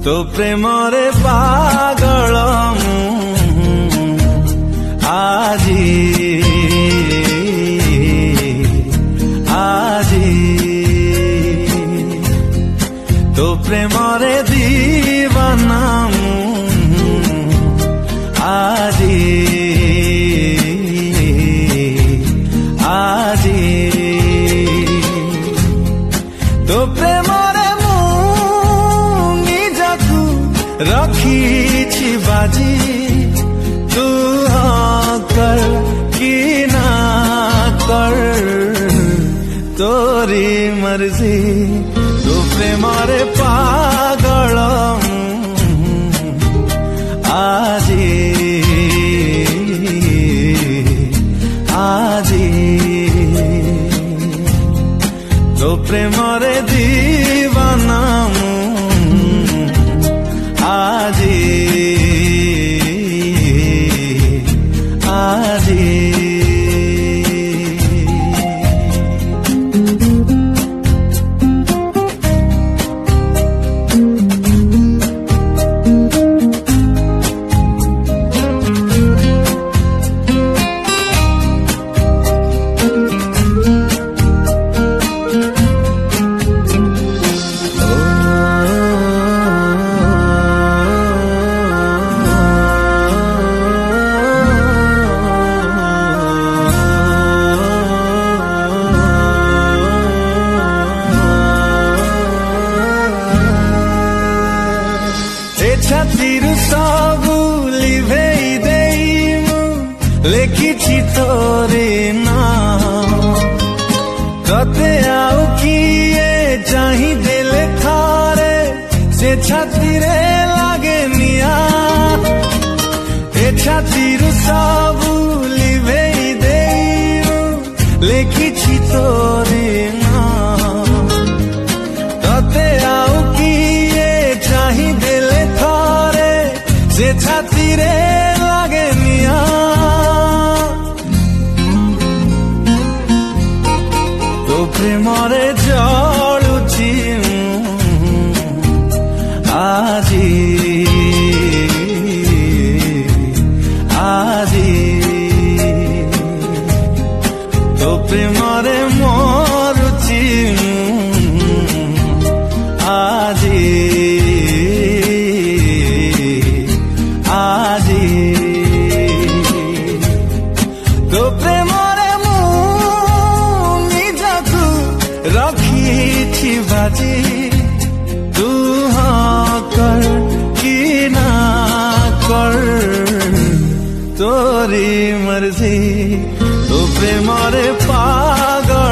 तो प्रेमरे पागल आजी आजी तो प्रेमरे दीवाना आजी आजी तो प्रेमरे मु निजकु रखी बाजी तू हाँ कर कि ना कर तोरी मर्जी तो प्रेमरे पागल आजी आजी तो प्रेमरे दीवाना आजी आजी छातीरु सबु लिभेई देइमु लेखिछि तोरे नाम तते आउ किए चाहि देले थारे से छातीरे लागे निया ए छातीरु सबु लिभेई देइमु लेखिछि तोरे नाम तते आउ किए चाहि देले से छातीरे लागे निया तो प्रेमरे जलुची आजी आजी तो प्रेमरे मरुची आजी आजी तो प्रेमरे मु निजकु रखी बाजी तू हाँ कर कि ना कर तोरी मर्जी तो प्रेमरे पागल